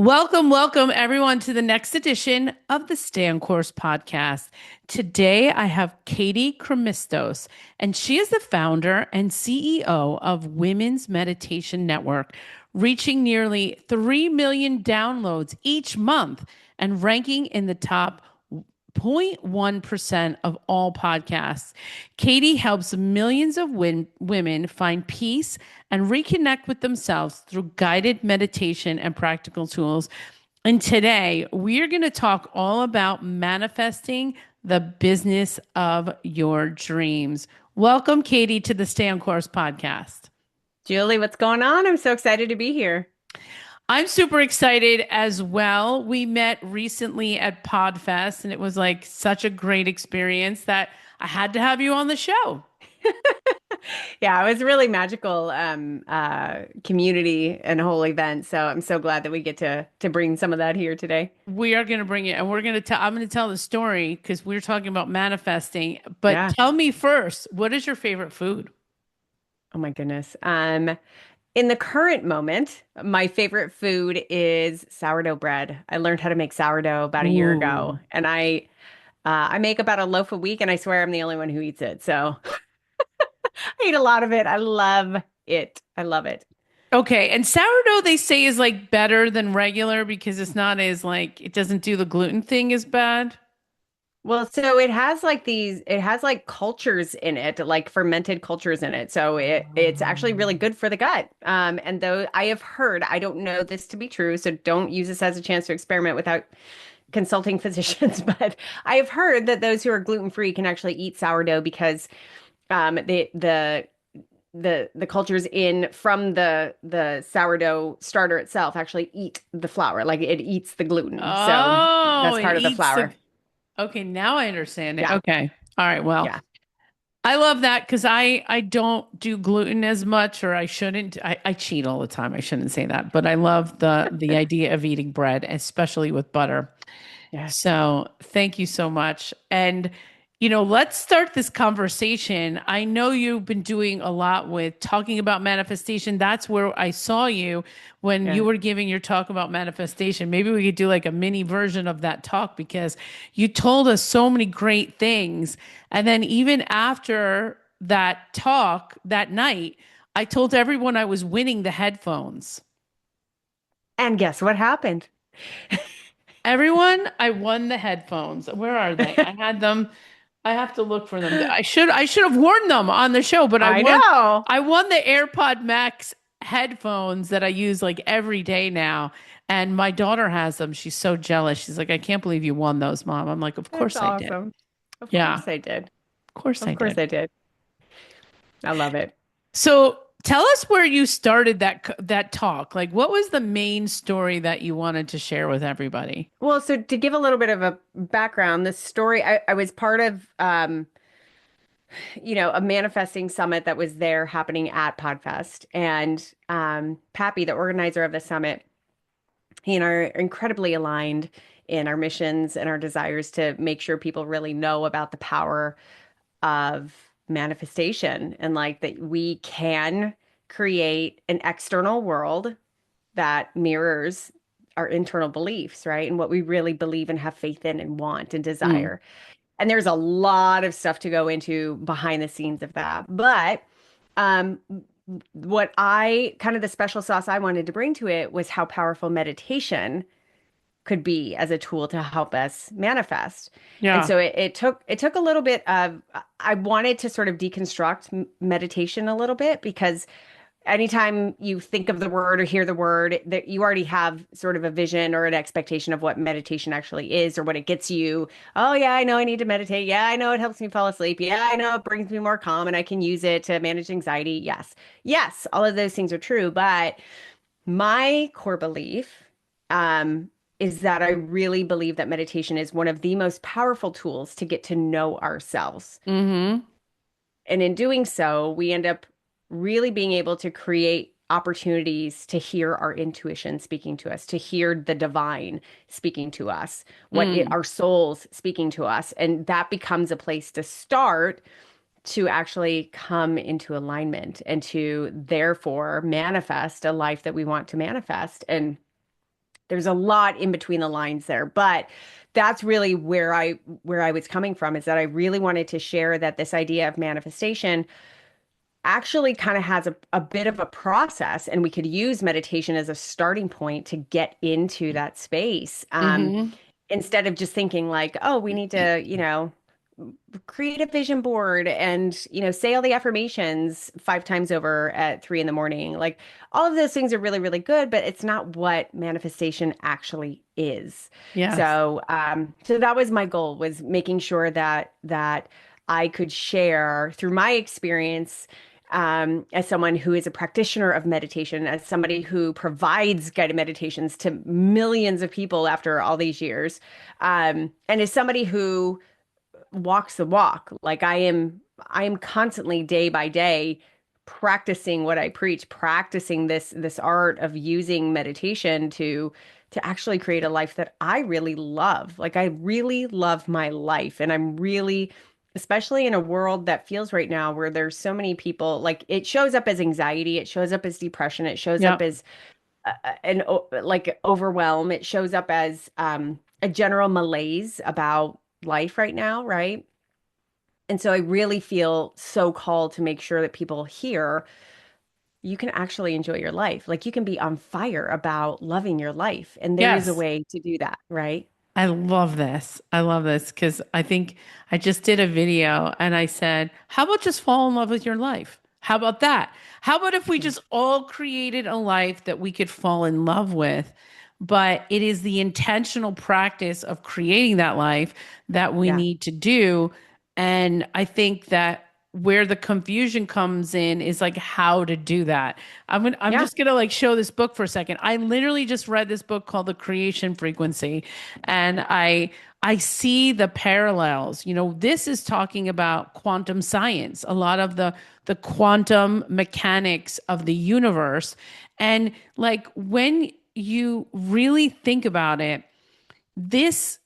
Welcome everyone to the next edition of the Stay on Course podcast. Today I have Katie Krimitsos, and she is the founder and CEO of Women's Meditation Network, reaching nearly 3 million downloads each month and ranking in the top 0.1% of all podcasts. Katie helps millions of women find peace and reconnect with themselves through guided meditation and practical tools. And today we are going to talk all about manifesting the business of your dreams. Welcome, Katie, to the Stay on Course podcast. Julie, what's going on? I'm so excited to be here. I'm super excited as well. We met recently at Podfest, and it was like such a great experience that I had to have you on the show. Yeah, it was a really magical community and whole event. So I'm so glad that we get to bring some of that here today. We are going to bring it, and we're going to tell. I'm going to tell the story because we're talking about manifesting. But Yeah. tell me first, what is your favorite food? Oh my goodness. In the current moment, my favorite food is sourdough bread. I learned how to make sourdough about a year Ooh. ago, and I make about a loaf a week, and I swear I'm the only one who eats it. So I eat a lot of it. I love it. I love it. Okay, and sourdough they say is like better than regular because it's not as like it doesn't do the gluten thing as bad. Well, so it has like cultures in it, like fermented cultures in it. So it's actually really good for the gut. And though I have heard, I don't know this to be true, so don't use this as a chance to experiment without consulting physicians, but I have heard that those who are gluten-free can actually eat sourdough because the cultures in from the sourdough starter itself actually eat the flour, like it eats the gluten. So Oh, that's it part of the eats the. flour. Okay, now I understand it. Yeah. Okay. All right. Well, Yeah. I love that because I don't do gluten as much, or I shouldn't. I cheat all the time. I shouldn't say that, but I love the idea of eating bread, especially with butter. Yes. So thank you so much. And, let's start this conversation. I know you've been doing a lot with talking about manifestation. That's where I saw you when you Yeah. were giving your talk about manifestation. Maybe we could do like a mini version of that talk because you told us so many great things. And then even after that talk that night, I told everyone I was winning the headphones. And guess what happened? Everyone, I won the headphones. Where are they? I had them. I have to look for them. I should have worn them on the show, but I I won know. I won the AirPod Max headphones that I use like every day now. And my daughter has them. She's so jealous. She's like, I can't believe you won those, Mom. I'm like, of That's course I did. awesome. Of Yeah, course I did. of course I Of course did. I did. I love it. So tell us where you started that talk. Like, what was the main story that you wanted to share with everybody? Well, so to give a little bit of a background, this story, I was part of a manifesting summit that was there happening at Podfest. And Pappy, the organizer of the summit, he and I are incredibly aligned in our missions and our desires to make sure people really know about the power of manifestation and like that we can create an external world that mirrors our internal beliefs, right? And what we really believe and have faith in and want and Mm, desire. And there's a lot of stuff to go into behind the scenes of that. But um, what I kind of the special sauce I wanted to bring to it was how powerful meditation could be as a tool to help us manifest. And yeah. so it took a little bit of I wanted to sort of deconstruct meditation a little bit because anytime you think of the word or hear the word that you already have sort of a vision or an expectation of what meditation actually is or what it gets you. Oh yeah, I know I need to meditate. Yeah, I know it helps me fall asleep. Yeah, I know it brings me more calm and I can use it to manage anxiety. Yes. Yes, all of those things are true, but my core belief is that I really believe that meditation is one of the most powerful tools to get to know ourselves. Mm-hmm. And in doing so, we end up really being able to create opportunities to hear our intuition speaking to us, to hear the divine speaking to us, Mm. our souls speaking to us. And that becomes a place to start to actually come into alignment and to therefore manifest a life that we want to manifest. And there's a lot in between the lines there, but that's really where I was coming from, is that I really wanted to share that this idea of manifestation actually kind of has a bit of a process, and we could use meditation as a starting point to get into that space. Hmm. Instead of just thinking like, oh, we need to, create a vision board and, say all the affirmations 5 times over at 3 in the morning. Like all of those things are really, really good, but it's not what manifestation actually is. Yes. So that was my goal, was making sure that I could share through my experience, as someone who is a practitioner of meditation, as somebody who provides guided meditations to millions of people after all these years, and as somebody who walks the walk. Like I am constantly day by day practicing what I preach, practicing this art of using meditation to actually create a life that I really love. Like I really love my life, and I'm really, especially in a world that feels right now where there's so many people, like it shows up as anxiety, it shows up as depression, it shows up Yep. as like overwhelm, it shows up as a general malaise about life right now, right? And so I really feel so called to make sure that people hear you can actually enjoy your life. Like you can be on fire about loving your life. And there is a Yes. way to do that, right? I love this. I love this because I think I just did a video and I said, how about just fall in love with your life? How about that? How about if we Yeah. just all created a life that we could fall in love with? But it is the intentional practice of creating that life that we Yeah. need to do. And I think that where the confusion comes in is like how to do that. I'm Yeah. just gonna like show this book for a second. I literally just read this book called The Creation Frequency, and I see the parallels. You know, this is talking about quantum science, a lot of the quantum mechanics of the universe. And like when you really think about it, these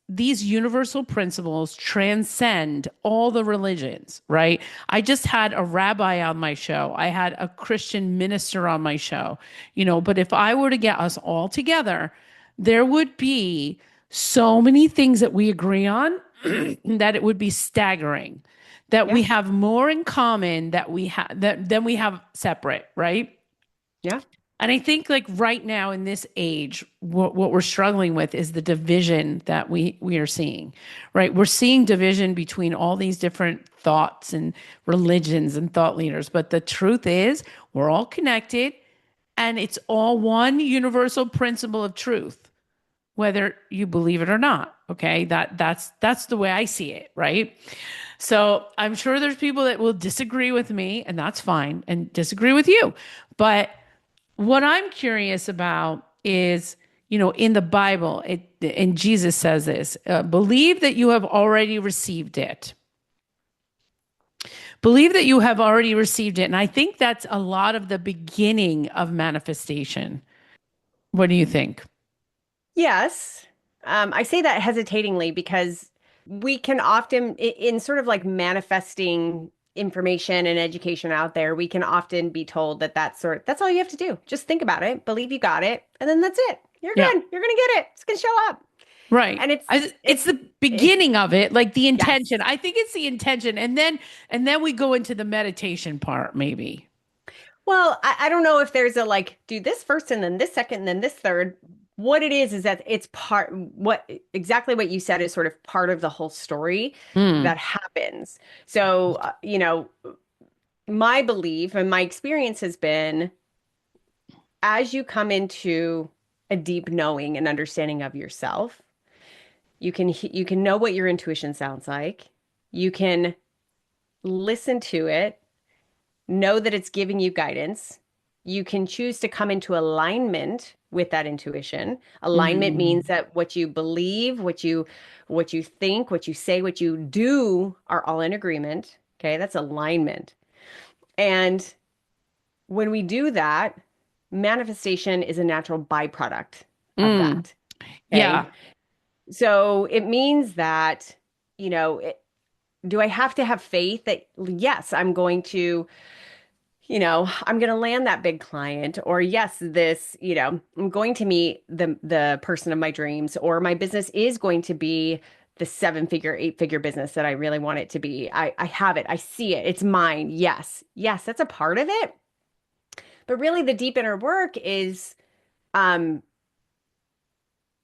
universal principles transcend all the religions, right? I just had a rabbi on my show. I had a Christian minister on my show, but if I were to get us all together, there would be so many things that we agree on that it would be staggering, that we Yeah. have more in common that we have that than we have separate, right? Yeah. And I think like right now in this age, what we're struggling with is the division that we are seeing, right? We're seeing division between all these different thoughts and religions and thought leaders. But the truth is we're all connected and it's all one universal principle of truth, whether you believe it or not. Okay. That's the way I see it, right? So I'm sure there's people that will disagree with me, and that's fine, and disagree with you. But what I'm curious about is, in the Bible, and Jesus says this, believe that you have already received it. Believe that you have already received it. And I think that's a lot of the beginning of manifestation. What do you think? Yes. I say that hesitatingly because we can often, in sort of like manifesting information and education out there, we can often be told that that's all you have to do. Just think about it, believe you got it, and then that's it. You're Yeah, good. You're gonna get it. It's gonna show up. right. And It's it's the beginning of it, like the intention. yes. I think it's the intention, and then we go into the meditation part, maybe. Well, I don't know if there's a like do this first and then this second and then this third. What it is that it's what exactly what you said is sort of part of the whole story Mm, that happens. So, my belief and my experience has been, as you come into a deep knowing and understanding of yourself, you can know what your intuition sounds like. You can listen to it, know that it's giving you guidance. You can choose to come into alignment with that intuition. Alignment means mm, that what you believe, what you think, what you say, what you do are all in agreement. Okay, that's alignment. And when we do that, manifestation is a natural byproduct of mm. that. Okay. Yeah. So it means that, you know, it, do I have to have faith that, yes, I'm going to I'm going to land that big client, or yes, I'm going to meet the person of my dreams, or my business is going to be the 7-figure, 8-figure business that I really want it to be. I have it. I see it. It's mine. Yes. Yes, that's a part of it. But really the deep inner work is um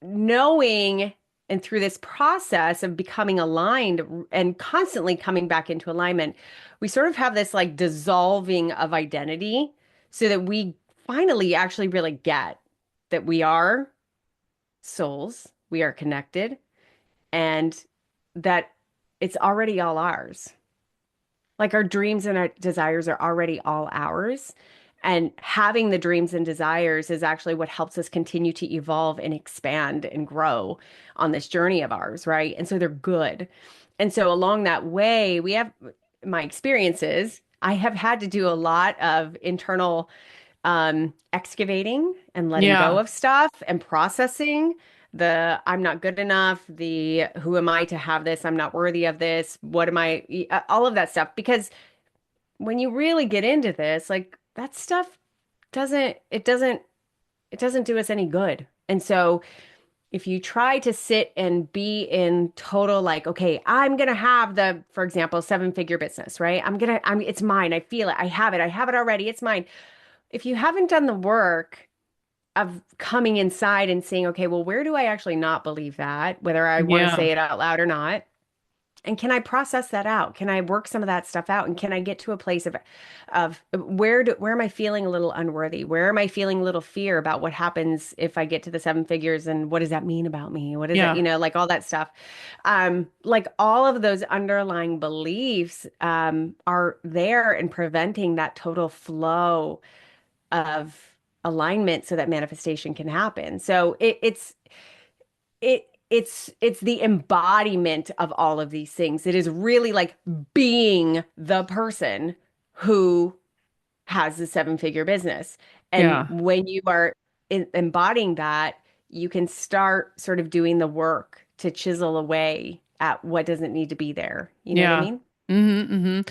knowing, and through this process of becoming aligned and constantly coming back into alignment, we sort of have this like dissolving of identity so that we finally actually really get that we are souls, we are connected, and that it's already all ours. Like our dreams and our desires are already all ours. And having the dreams and desires is actually what helps us continue to evolve and expand and grow on this journey of ours, right? And so they're good. And so along that way, we have my experiences. I have had to do a lot of internal excavating and letting go Yeah. of stuff and processing the I'm not good enough, the who am I to have this? I'm not worthy of this. What am I? All of that stuff. Because when you really get into this, like that stuff doesn't do us any good. And so if you try to sit and be in total like, okay, I'm gonna have the, for example, 7-figure business, right? It's mine. I feel it. I have it. I have it already. It's mine. If you haven't done the work of coming inside and saying, okay, well, where do I actually not believe that, whether I want to Yeah. say it out loud or not? And can I process that out? Can I work some of that stuff out? And can I get to a place of where am I feeling a little unworthy? Where am I feeling a little fear about what happens if I get to the 7 figures, and what does that mean about me? What is it, Yeah. like all that stuff. Like all of those underlying beliefs are there and preventing that total flow of alignment so that manifestation can happen. So it's the embodiment of all of these things. It is really like being the person who has the 7-figure business. And Yeah. when you are embodying that, you can start sort of doing the work to chisel away at what doesn't need to be there. You know what I Yeah. mean?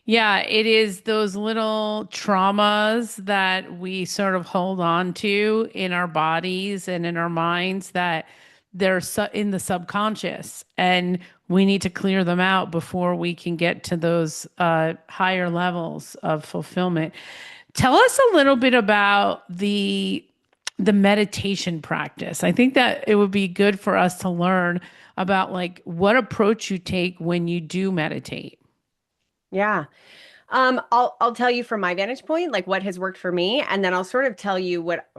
Yeah, it is those little traumas that we sort of hold on to in our bodies and in our minds that they're in the subconscious, and we need to clear them out before we can get to those higher levels of fulfillment. Tell us a little bit about the meditation practice. I think that it would be good for us to learn about like what approach you take when you do meditate. Yeah. I'll tell you from my vantage point, like what has worked for me, and then I'll sort of tell you what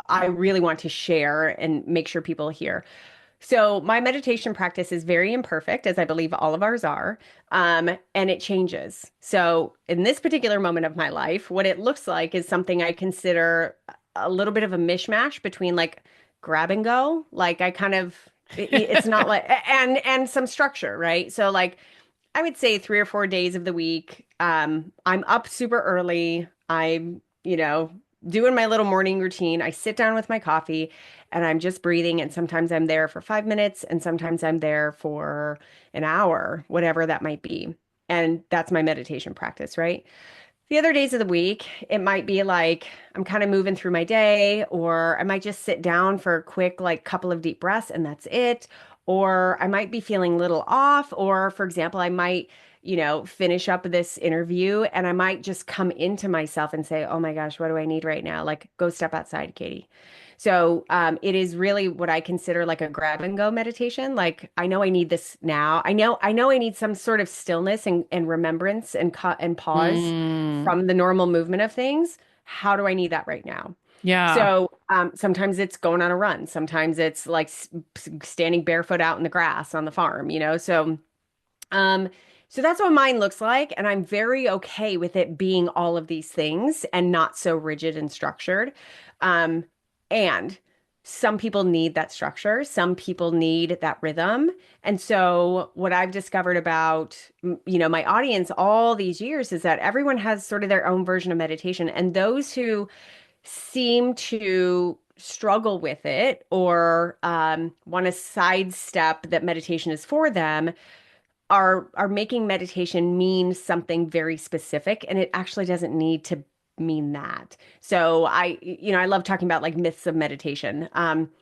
I really want to share and make sure people hear. So my meditation practice is very imperfect, as I believe all of ours are, and it changes. So in this particular moment of my life, what it looks like is something I consider a little bit of a mishmash between like grab and go. Like I kind of, it's not like, and some structure, right? So like I would say 3 or 4 days of the week. I'm up super early. I'm, doing my little morning routine. I sit down with my coffee and I'm just breathing. And sometimes I'm there for 5 minutes and sometimes I'm there for an hour, whatever that might be. And that's my meditation practice, right? The other days of the week, it might be like I'm kind of moving through my day, or I might just sit down for a quick, like, couple of deep breaths and that's it. Or I might be feeling a little off. Or, for example, I might, finish up this interview and I might just come into myself and say, oh my gosh, what do I need right now? Like, go step outside, Katie. So it is really what I consider like a grab and go meditation. Like I know I need this now. I know I need some sort of stillness and remembrance and pause Mm, from the normal movement of things. How do I need that right now? yeah. So sometimes it's going on a run. Sometimes it's like standing barefoot out in the grass on the farm, um, so that's what mine looks like, and I'm very okay with it being all of these things and not so rigid and structured. Um, and some people need that structure, some people need that rhythm. And so what I've discovered about, my audience all these years is that everyone has sort of their own version of meditation, and those who seem to struggle with it or want to sidestep that meditation is for them are making meditation mean something very specific, and it actually doesn't need to mean that. So I love talking about like myths of meditation.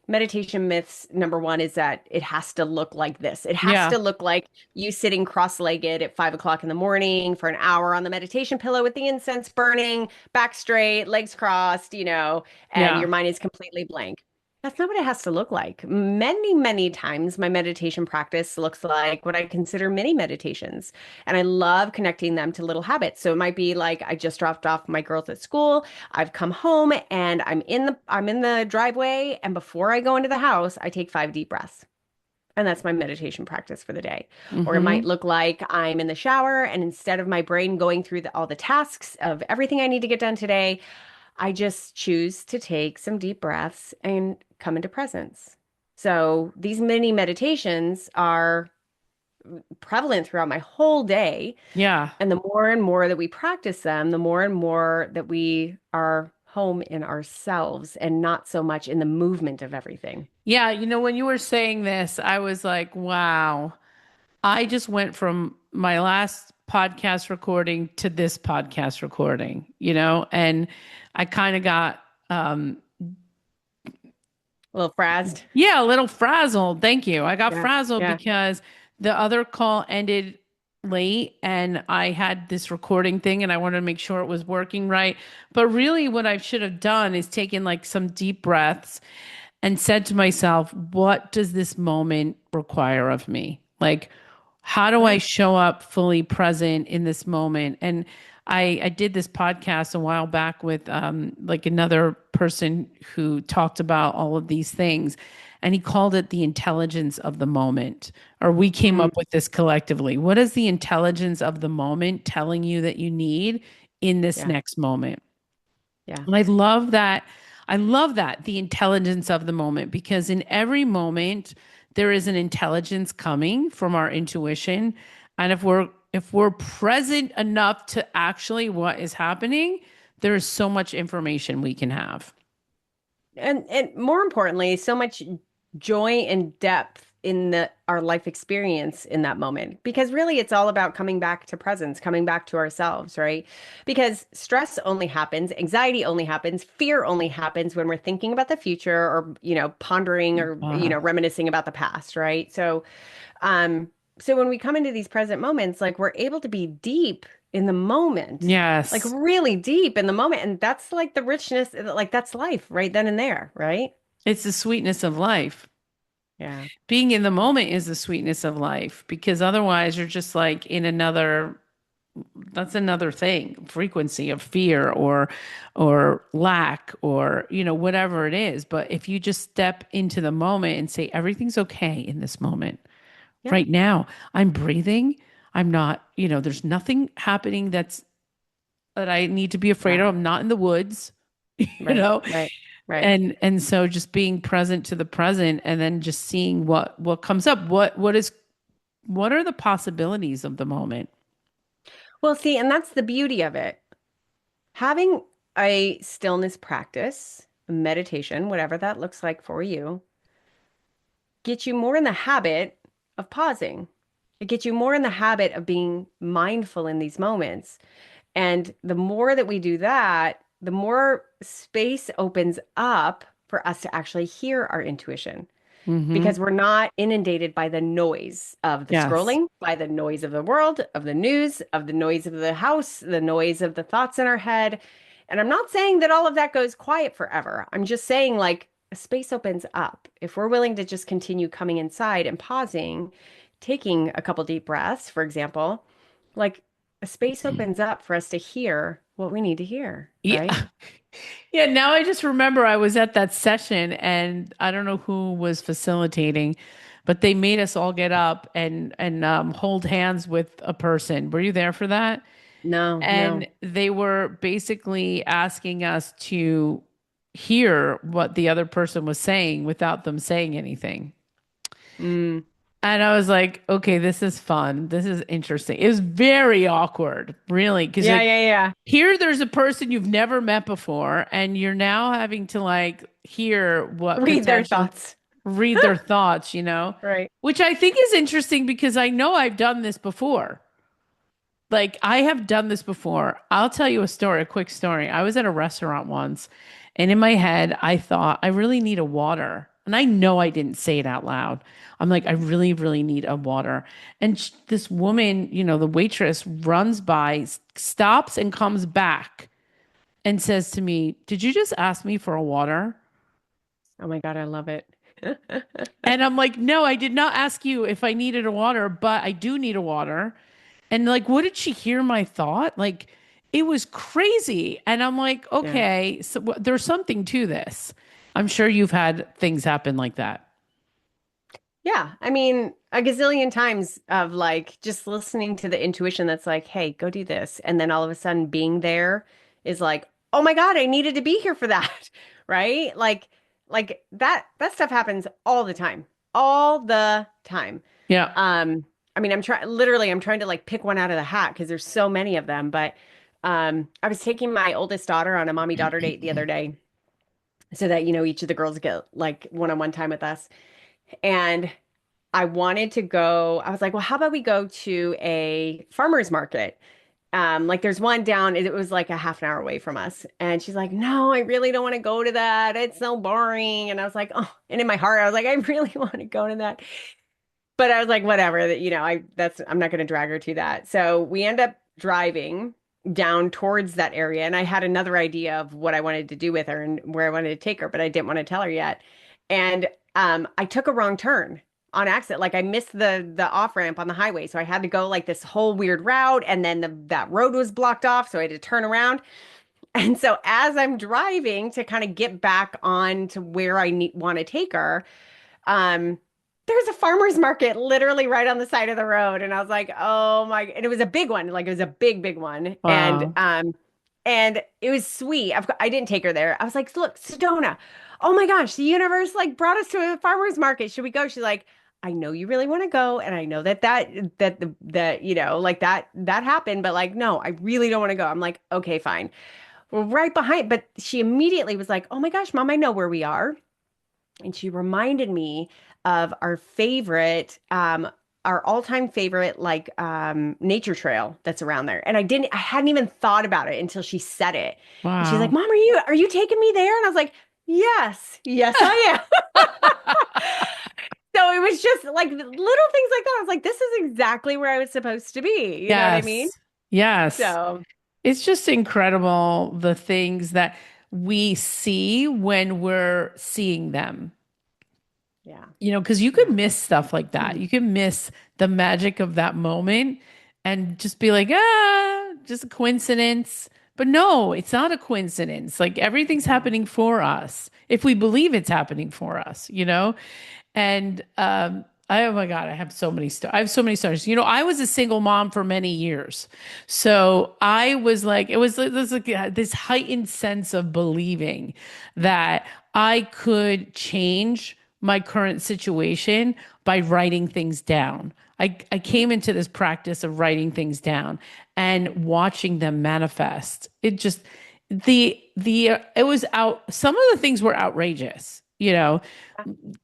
Meditation myths, number one is that it has to look like this. It has Yeah. to look like you sitting cross-legged at 5 o'clock in the morning for an hour on the meditation pillow with the incense burning, back straight, legs crossed, and Yeah. your mind is completely blank. That's not what it has to look like. Many, many times my meditation practice looks like what I consider mini meditations. And I love connecting them to little habits. So it might be like I just dropped off my girls at school. I've come home and I'm in the driveway, and before I go into the house, I take 5 deep breaths. And that's my meditation practice for the day. Or it might Hmm. look like I'm in the shower, and instead of my brain going through all the tasks of everything I need to get done today, I just choose to take some deep breaths and come into presence. So these mini meditations are prevalent throughout my whole day. Yeah. And the more and more that we practice them, the more and more that we are home in ourselves and not so much in the movement of everything. Yeah. When you were saying this, I was like, wow, I just went from my last podcast recording to this podcast recording, and I kind of got, A little frazzed. yeah, a little frazzled. Thank you. I got Yeah. frazzled Yeah. because the other call ended late and I had this recording thing and I wanted to make sure it was working right. But really, what I should have done is taken like some deep breaths and said to myself, what does this moment require of me? Like, how do I Right. show up fully present in this moment? And I did this podcast a while back with like another person who talked about all of these things. And he called it the intelligence of the moment, or we came Mm, up with this collectively. What is the intelligence of the moment telling you that you need in this yeah. next moment? Yeah. And I love that. I love that, the intelligence of the moment, because in every moment there is an intelligence coming from our intuition. And if we're present enough to actually what is happening, there is so much information we can have. And more importantly, so much joy and depth in the our life experience in that moment. Because really it's all about coming back to presence, coming back to ourselves, right? Because stress only happens, anxiety only happens, fear only happens when we're thinking about the future or, pondering or, Uh, reminiscing about the past, right? So when we come into these present moments, like we're able to be deep in the moment, like yes, really deep in the moment. And that's like the richness, like that's life right then and there, right? it's the sweetness of life. Yeah. Being in the moment is the sweetness of life because otherwise you're just like in another that's another thing, frequency of fear or lack or whatever it is. But if you just step into the moment and say everything's okay in this moment Yeah. right now, I'm breathing, I'm not, there's nothing happening that I need to be afraid Yeah. of. I'm not in the woods, you Right. know Right. Right. and so just being present to the present and then just seeing what comes up, what are the possibilities of the moment. Well, see, and that's the beauty of it. Having a stillness practice, meditation, whatever that looks like for you, gets you more in the habit of pausing. It gets you more in the habit of being mindful in these moments. And the more that we do that, the more space opens up for us to actually hear our intuition Hmm. because we're not inundated by the noise of the Yes. scrolling, by the noise of the world, of the news, of the noise of the house, the noise of the thoughts in our head. And I'm not saying that all of that goes quiet forever. I'm just saying, like, a space opens up. If we're willing to just continue coming inside and pausing, taking a couple deep breaths, for example, like a space opens up for us to hear what we need to hear, Yeah. right? Yeah, now I just remember I was at that session and I don't know who was facilitating, but they made us all get up and hold hands with a person. Were you there for that? No, And no. they were basically asking us to hear what the other person was saying without them saying anything. Mm. And I was like, okay, this is fun. This is interesting. It was very awkward, really, because Yeah, like yeah, yeah. here there's a person you've never met before, and you're now having to like hear what Read their potentially thoughts. read their thoughts, you know, Right. which I think is interesting because I know I've done this before. Like I have done this before. I'll tell you a story, a quick story. I was at a restaurant once, and in my head, I thought, I really need a water. And I know I didn't say it out loud. I'm like, I really, really need a water. And this woman, you know, the waitress runs by, stops, and comes back and says to me, "Did you just ask me for a water?" Oh my God, I love it. And I'm like, "No, I did not ask you if I needed a water, but I do need a water." And like, what did she hear my thought? Like, it was crazy. And I'm like, Yeah. okay, so there's something to this. I'm sure you've had things happen like that. Yeah. I mean, a gazillion times of like just listening to the intuition that's like, hey, go do this. And then all of a sudden being there is like, oh my God, I needed to be here for that. Right? Like that stuff happens all the time. All the time. Yeah. Um, I mean, I'm trying to like pick one out of the hat because there's so many of them. But I was taking my oldest daughter on a mommy daughter date the other day so that, each of the girls get like one-on-one time with us. And I wanted to go, I was like, well, how about we go to a farmer's market? Like there's one down, it was like a half an hour away from us. And she's like, no, I really don't want to go to that. It's so boring. And I was like, oh, and in my heart, I was like, I really want to go to that. But I was like, whatever, that, I'm not going to drag her to that. So we end up driving down towards that area. And I had another idea of what I wanted to do with her and where I wanted to take her, but I didn't want to tell her yet. And I took a wrong turn on accident. Like I missed the off ramp on the highway. So I had to go like this whole weird route. And then that road was blocked off. So I had to turn around. And so as I'm driving to kind of get back on to where I want to take her, um, there's a farmer's market literally right on the side of the road. And I was like, oh my, and it was a big one, like it was a big, big one. Wow. And it was sweet. I didn't take her there. I was like, look, Sedona, oh my gosh, the universe like brought us to a farmer's market. Should we go? She's like, I know you really want to go. And I know like that happened, but like, no, I really don't want to go. I'm like, okay, fine. We're right behind. But she immediately was like, oh my gosh, mom, I know where we are. And she reminded me of our all-time favorite like nature trail that's around there. And I hadn't even thought about it until she said it. And she's like, Wow. "Mom, are you taking me there?" And I was like, "Yes, yes, I am." So it was just like little things like that. I was like, "This is exactly where I was supposed to be." You know what I mean? Yes. Yes. So, It's just incredible the things that we see when we're seeing them. yeah. You know, because you could Yeah. miss stuff like that. You could miss the magic of that moment and just be like, just a coincidence. But no, it's not a coincidence. Like everything's No. happening for us if we believe it's happening for us, you know? And oh my God, I have so many I have so many stories. You know, I was a single mom for many years. So I was like, it was like this heightened sense of believing that I could change my current situation by writing things down. I came into this practice of writing things down and watching them manifest. It just it was out, some of the things were outrageous, you know,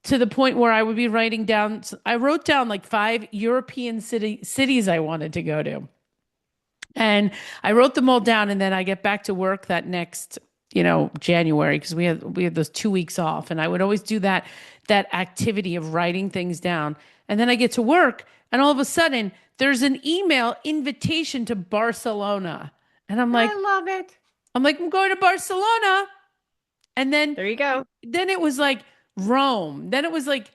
to the point where I would be writing down, I wrote down like 5 European cities I wanted to go to. And I wrote them all down, and then I get back to work that next, you know, January, because we had those 2 weeks off. And I would always do that activity of writing things down. And then I get to work, and all of a sudden there's an email invitation to Barcelona. And I love it. I'm going to Barcelona. And There you go. then it was like Rome. Then it was like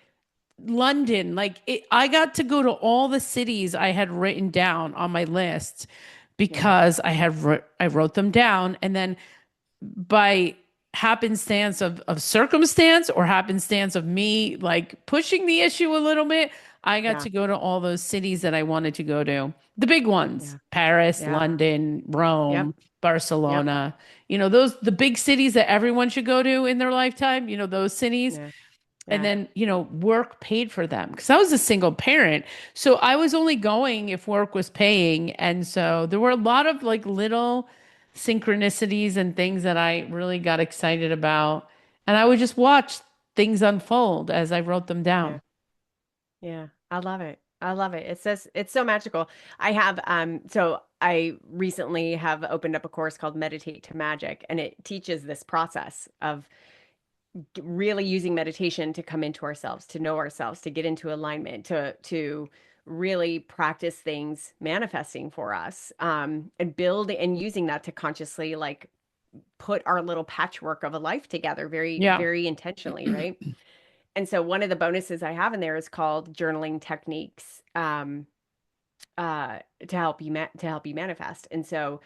London. I got to go to all the cities I had written down on my list Yeah. because I wrote them down, and then by happenstance of circumstance or happenstance of me like pushing the issue a little bit, I got Yeah. to go to all those cities that I wanted to go to. The big ones: Yeah. Paris, Yeah. London, Yep. Rome, Yep. Barcelona. You know, the big cities that everyone should go to in their lifetime, you know, those cities. Yeah. And Yeah. then, you know, work paid for them because I was a single parent. So I was only going if work was paying. And so there were a lot of like little synchronicities and things that I really got excited about. And I would just watch things unfold as I wrote them Yeah. down. Yeah. I love it. I love it. It's so magical. I have so I recently have opened up a course called Meditate to Magic, and it teaches this process of really using meditation to come into ourselves, to know ourselves, to get into alignment, to really practice things manifesting for us, and build and using that to consciously like put our little patchwork of a life together very, Yeah. very intentionally, right? And so one of the bonuses I have in there is called journaling techniques, to help you to help you manifest. And so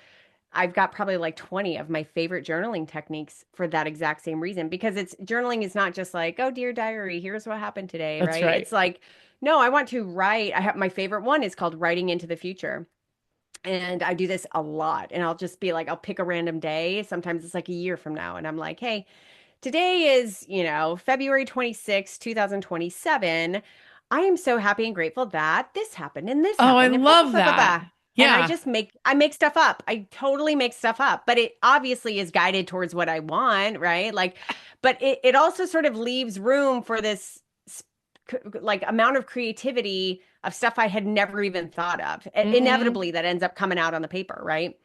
I've got probably like 20 of my favorite journaling techniques for that exact same reason, because it's journaling is not just like, oh, dear diary, here's what happened today, That's right? right. It's like, no, I want to write. I have my favorite one is called Writing into the Future. And I do this a lot. And I'll just be like, I'll pick a random day. Sometimes it's like a year from now. And I'm like, hey, today is, February 26th, 2027. I am so happy and grateful that this happened and this Oh, I happened and blah, blah, love blah, blah, that. blah. And Yeah. I make stuff up. I totally make stuff up, but it obviously is guided towards what I want, right? Like, but it also sort of leaves room for this like amount of creativity of stuff I had never even thought of. Hmm. Inevitably, that ends up coming out on the paper, right?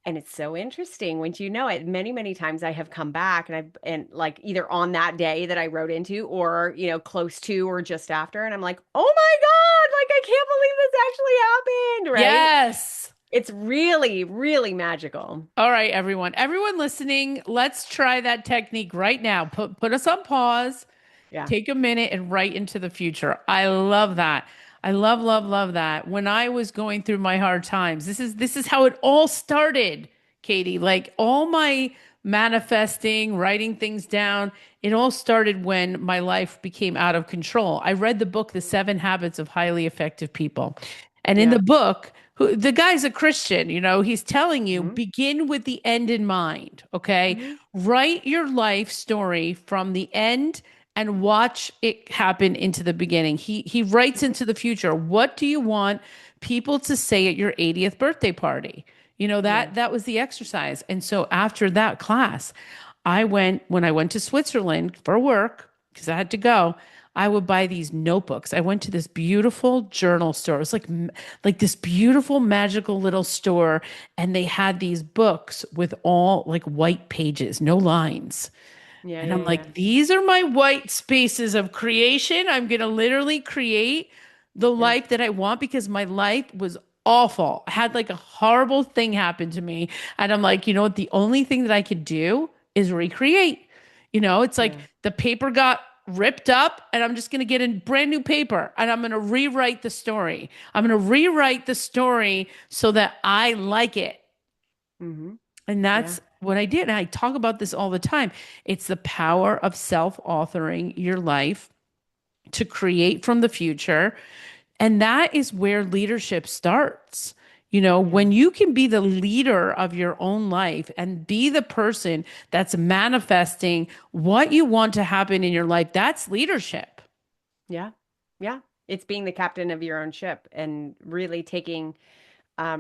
And it's so interesting when you know it. Many, many times I have come back and like either on that day that I wrote into or, close to or just after. And I'm like, oh my God, like I can't believe this actually happened, right? Yes. It's really, really magical. All right, everyone. Everyone listening, let's try that technique right now. Put us on pause. Yeah. Take a minute and write into the future. I love that. I love, love, love that. When I was going through my hard times, this is how it all started, Katie. Like all my manifesting, writing things down, it all started when my life became out of control. I read the book The 7 Habits of Highly Effective People. And in the Yeah. book, the guy's a Christian, he's telling you Hmm. begin with the end in mind, okay? Hmm. Write your life story from the end and watch it happen into the beginning. He writes Hmm. into the future. What do you want people to say at your 80th birthday party? Yeah. That was the exercise. And so after that class, when I went to Switzerland for work because I had to go, I would buy these notebooks. I went to this beautiful journal store. It was like this beautiful magical little store and they had these books with all like white pages, no lines. Yeah. And Yeah. I'm Yeah. like, these are my white spaces of creation. I'm going to literally create the Yeah. life that I want because my life was awful. I had like a horrible thing happen to me. And I'm like, you know what? The only thing that I could do is recreate. It's like Yeah. the paper got ripped up and I'm just going to get a brand new paper and I'm going to rewrite the story. I'm going to rewrite the story so that I like it. Hmm. And Yeah. that's what I did. And I talk about this all the time. It's the power of self authoring your life to create from the future. And that is where leadership starts. Yeah. When you can be the leader of your own life and be the person that's manifesting what you want to happen in your life, that's leadership. Yeah. Yeah. It's being the captain of your own ship and really taking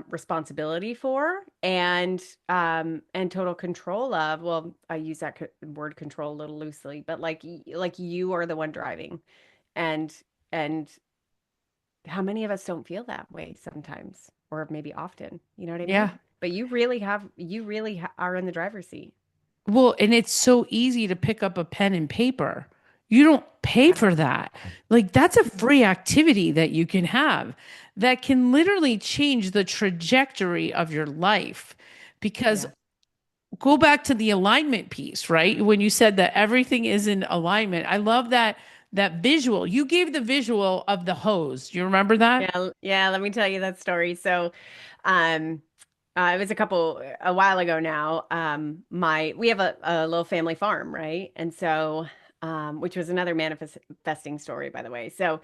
responsibility for and total control of. Well, I use that word control a little loosely, but like you are the one driving, and and how many of us don't feel that way sometimes, or maybe often? You know what I mean? Yeah. But you really are in the driver's seat. Well, and it's so easy to pick up a pen and paper. You don't pay Yeah. for that. Like, that's a free activity that you can have that can literally change the trajectory of your life. Because Yeah. go back to the alignment piece, right? When you said that everything is in alignment, I love that visual. You gave the visual of the hose. You remember that? Yeah, yeah, let me tell you that story. So, um, it was a while ago now. We have a little family farm, right? And so, which was another manifesting story, by the way. So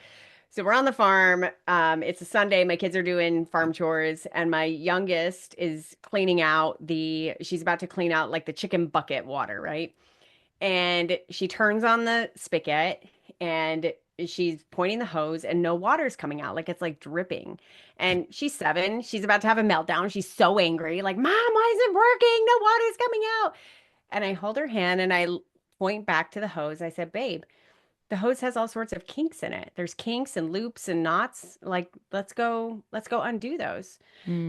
we're on the farm. It's a Sunday. My kids are doing farm chores, and my youngest is she's about to clean out like the chicken bucket water, right? And she turns on the spigot and she's pointing the hose and no water's coming out. Like it's like dripping. And she's 7. She's about to have a meltdown. She's so angry. Like, Mom, why isn't it working? No water's coming out. And I hold her hand and point back to the hose. I said, Babe, the hose has all sorts of kinks in it. There's kinks and loops and knots. Like, let's go undo those.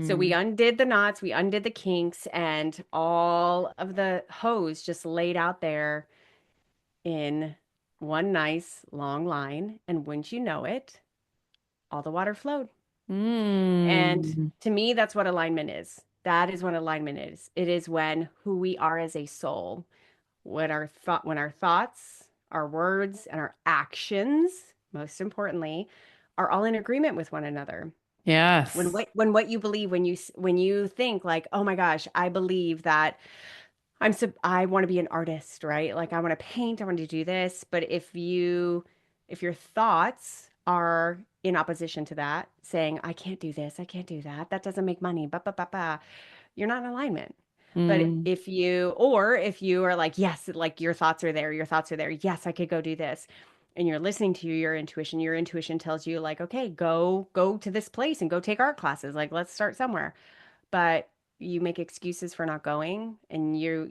So we Mm. undid the knots, we undid the kinks, and all of the hose just laid out there in one nice long line. And wouldn't you know it, all the water flowed. And Mm. to me, that's what alignment is. That is what alignment is. It is when who we are as a soul, when our thoughts, our words, and our actions, most importantly, are all in agreement with one another. Yes. When what you believe, when you think like, oh my gosh, I believe that I want to be an artist, right? Like I want to paint, I want to do this. But if your thoughts are in opposition to that, saying, I can't do this, I can't do that, that doesn't make money, you're not in alignment. But Mm. if you are like, yes, like your thoughts are there. Yes, I could go do this. And you're listening to your intuition tells you like, okay, go to this place and go take art classes. Like, let's start somewhere. But you make excuses for not going, and you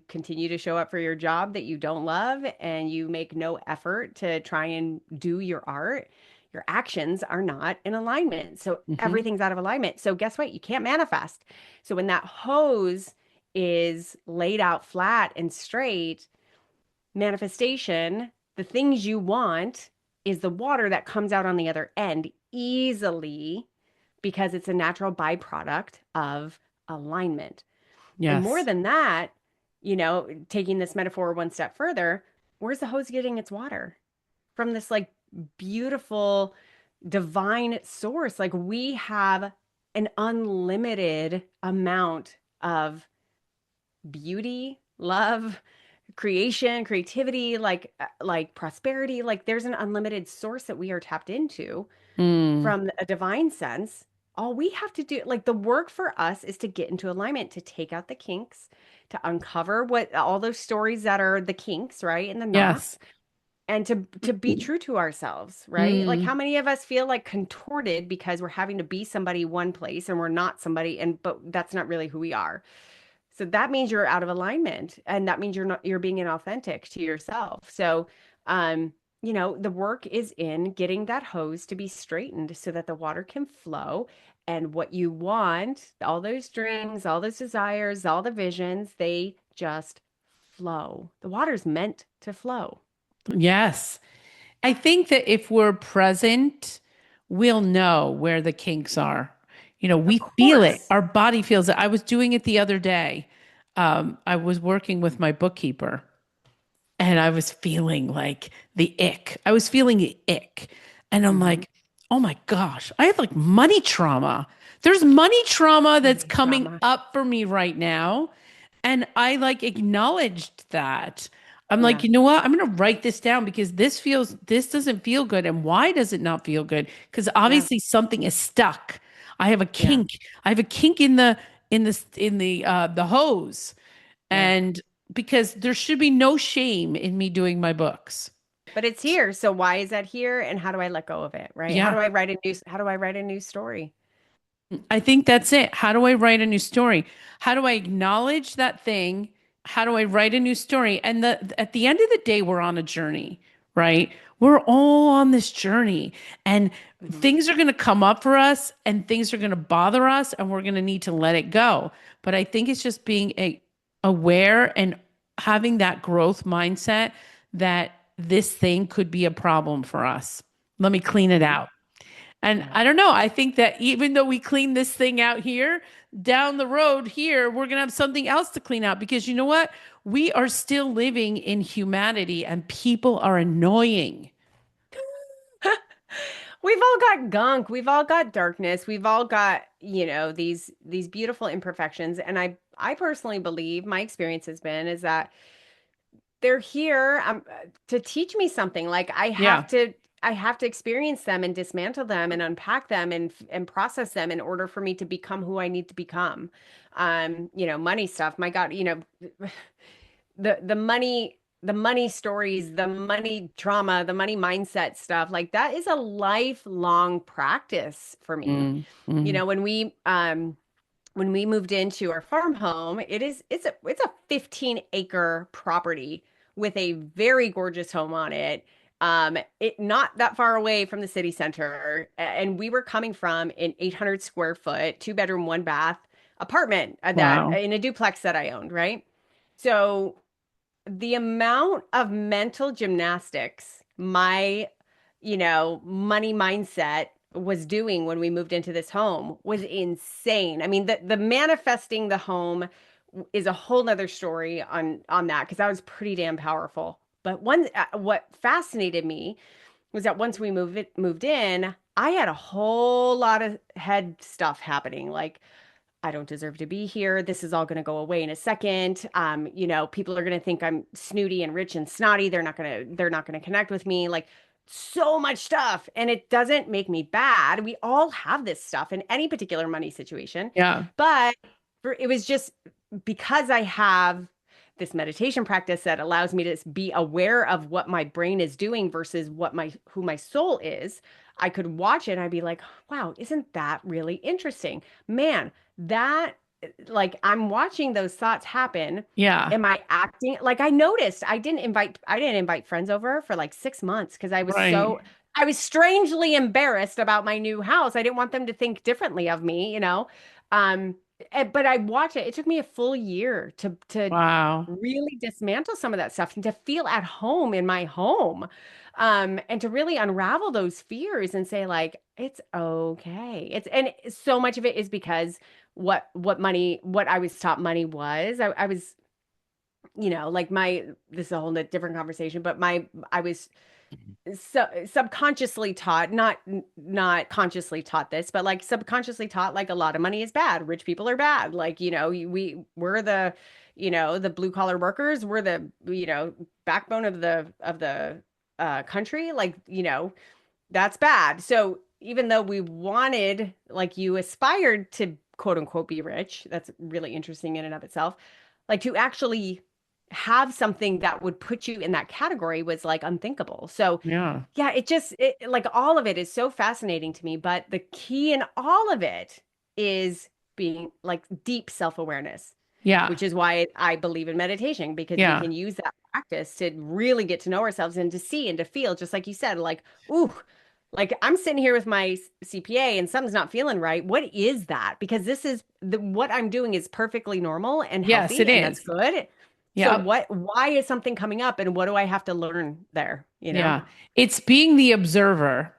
continue to show up for your job that you don't love, and you make no effort to try and do your art. Your actions are not in alignment, so Hmm. everything's out of alignment. So guess what, you can't manifest. So when that hose is laid out flat and straight, manifestation, the things you want, is the water that comes out on the other end easily, because it's a natural byproduct of alignment. And more Yes. than that, taking this metaphor one step further, where's the hose getting its water? From this like beautiful divine source. Like we have an unlimited amount of beauty, love, creation, creativity, like prosperity. Like there's an unlimited source that we are tapped into Mm. from a divine sense. All we have to do, like the work for us, is to get into alignment, to take out the kinks, to uncover what all those stories that are the kinks, right? And the Yes. knots, and to be true to ourselves, right? Like Mm. how many of us feel like contorted because we're having to be somebody one place and we're not somebody, and but that's not really who we are. So that means you're out of alignment, and that means you're being inauthentic to yourself. So, um, the work is in getting that hose to be straightened so that the water can flow, and what you want, all those dreams, all those desires, all the visions, they just flow. The water's meant to flow. Yes. I think that if we're present, we'll know where the kinks are. Of We feel it. course. Our body feels it. I was doing it the other day. I was working with my bookkeeper and I was feeling like the ick. I was feeling the ick. And I'm Hmm. like, oh my gosh, I have like money trauma. There's money trauma that's Money coming trauma. up for me right now. And I like acknowledged that. I'm like, Yeah. you know what? I'm going to write this down because this doesn't feel good. And why does it not feel good? Because Yeah. obviously something is stuck. I have a Yeah. kink. I have a kink in the hose. Yeah. And because there should be no shame in me doing my books. But it's here. So why is that here? And how do I let go of it? Right? Yeah, How do I write a new story? I think that's it. How do I write a new story? How do I acknowledge that thing? How do I write a new story? And at the end of the day, we're on a journey, right? We're all on this journey, and Hmm. things are going to come up for us, and things are going to bother us, and we're going to need to let it go. But I think it's just being aware and having that growth mindset that this thing could be a problem for us. Let me clean it Hmm. out. And Yeah. I don't know. I think that even though we clean this thing out here, down the road here, we're going to have something else to clean out because you know what? We are still living in humanity and people are annoying. We've all got gunk. We've all got darkness. We've all got, these beautiful imperfections. And I personally believe, my experience has been, is that they're here, to teach me something. Like Yeah. I have to experience them and dismantle them and unpack them and process them in order for me to become who I need to become. Money stuff. My God, the money stories, the money trauma, the money mindset stuff, like that is a lifelong practice for me. Mm, mm, When we moved into our farm home, it's a 15-acre property with a very gorgeous home on it. It not that far away from the city center, and we were coming from an 800 square foot, two bedroom, one bath apartment that Wow. in a duplex that I owned, right? So the amount of mental gymnastics my, money mindset was doing when we moved into this home was insane. I mean, the manifesting the home is a whole nother story on that because that was pretty damn powerful. But what fascinated me was that once we moved in, I had a whole lot of head stuff happening. Like, I don't deserve to be here. This is all going to go away in a second. People are going to think I'm snooty and rich and snotty. They're not going to connect with me. Like, so much stuff. And it doesn't make me bad. We all have this stuff in any particular money situation. Yeah. But it was just because I have this meditation practice that allows me to be aware of what my brain is doing versus who my soul is. I could watch it and I'd be like, wow, isn't that really interesting? Man, that like I'm watching those thoughts happen. Yeah. Am I acting like I noticed I didn't invite friends over for like 6 months because Right. I was strangely embarrassed about my new house. I didn't want them to think differently of me. Um, but I watched it. It took me a full year to Wow. really dismantle some of that stuff and to feel at home in my home. And to really unravel those fears and say, like, it's okay. And so much of it is because what I was taught money was. I was, like this is a whole different conversation, but I was subconsciously taught, not consciously taught this, but like subconsciously taught like a lot of money is bad. Rich people are bad. Like, we're the blue collar workers. We're the, backbone of the country. Like, that's bad. So even though we wanted, like you aspired to quote unquote be rich, that's really interesting in and of itself. Like to actually have something that would put you in that category was like unthinkable. So Yeah. yeah, like all of it is so fascinating to me, but the key in all of it is being like deep self-awareness, Yeah. which is why I believe in meditation because we Yeah. can use that practice to really get to know ourselves and to see and to feel, just like you said, like, ooh, like I'm sitting here with my CPA and something's not feeling right. What is that? Because what I'm doing is perfectly normal and Yes, healthy, it and that's is. good. So Yep. why is something coming up and what do I have to learn there, you know? Yeah. It's being the observer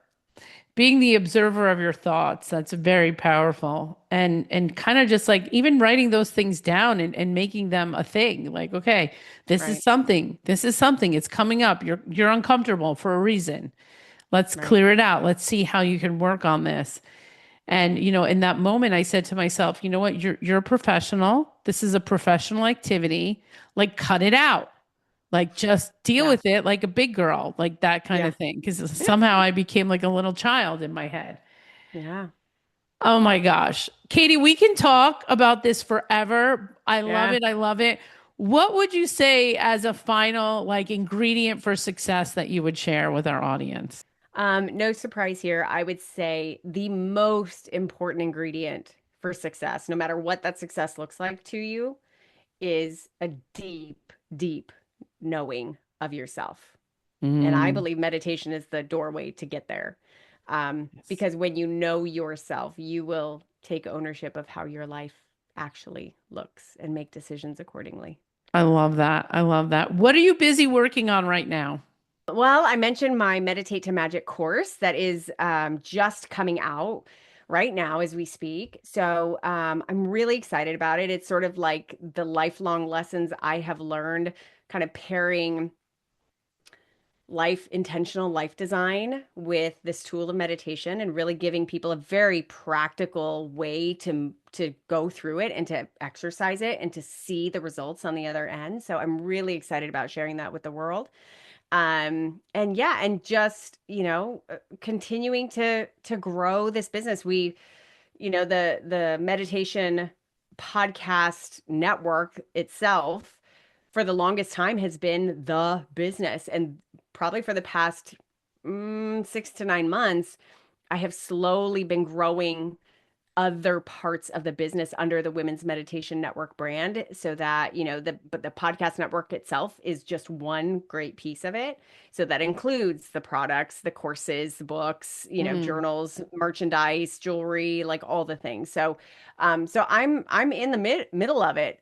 of your thoughts. That's very powerful. And kind of just like even writing those things down and making them a thing. Like, okay, this is Right, something. This is something. It's coming up. You're uncomfortable for a reason. Let's right. clear it out. Let's see how you can work on this. And in that moment I said to myself, you know what? You're a professional. This is a professional activity. Like cut it out. Like just deal Yeah, with it like a big girl, like that kind yeah, of thing. Because somehow I became like a little child in my head. yeah, Oh my gosh. Katie, we can talk about this forever. I love yeah. it. I love it. What would you say as a final like ingredient for success that you would share with our audience? No surprise here. I would say the most important ingredient for success, no matter what that success looks like to you, is a deep, deep knowing of yourself. And I Mm, believe meditation is the doorway to get there. yes. Because when you know yourself, you will take ownership of how your life actually looks and make decisions accordingly. I love that. I love that. What are you busy working on right now? Well, I mentioned my Meditate to Magic course that is just coming out right now as we speak. So I'm really excited about it. It's sort of like the lifelong lessons I have learned, kind of pairing intentional life design with this tool of meditation and really giving people a very practical way to go through it and to exercise it and to see the results on the other end. So I'm really excited about sharing that with the world. And yeah, and just, continuing to grow this business. The meditation podcast network itself for the longest time has been the business. And probably for the past 6 to 9 months, I have slowly been growing other parts of the business under the Women's Meditation Network brand so that, but the podcast network itself is just one great piece of it. So that includes the products, the courses, the books, Mm. journals, merchandise, jewelry, like all the things. So I'm in the middle of it.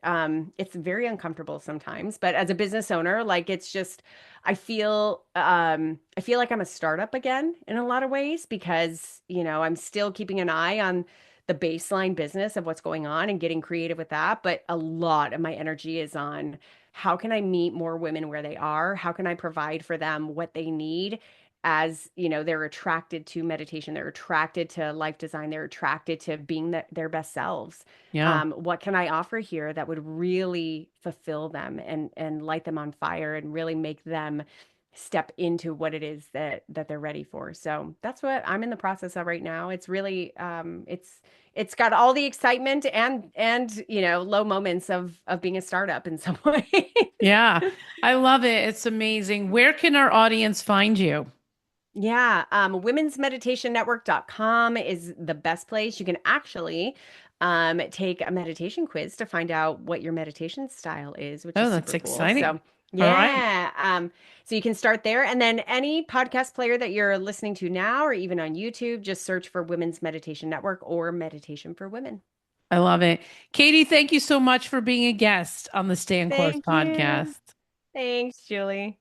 It's very uncomfortable sometimes, but as a business owner, like it's just I feel like I'm a startup again in a lot of ways because, I'm still keeping an eye on the baseline business of what's going on and getting creative with that. But a lot of my energy is on how can I meet more women where they are? How can I provide for them what they need as, they're attracted to meditation, they're attracted to life design, they're attracted to being their best selves. Yeah. What can I offer here that would really fulfill them and light them on fire and really make them step into what it is that they're ready for. So that's what I'm in the process of right now. It's really it's got all the excitement and low moments of being a startup in some ways. Yeah. I love it. It's amazing. Where can our audience find you? Yeah, womensmeditationnetwork.com is the best place. You can actually take a meditation quiz to find out what your meditation style is, which is Oh, that's super cool. exciting. So, All right. yeah, so you can start there. And then any podcast player that you're listening to now, or even on YouTube, just search for Women's Meditation Network or Meditation for Women. I love it. Katie, thank you so much for being a guest on the Stay on Course Thank you. podcast. Thanks, Julie.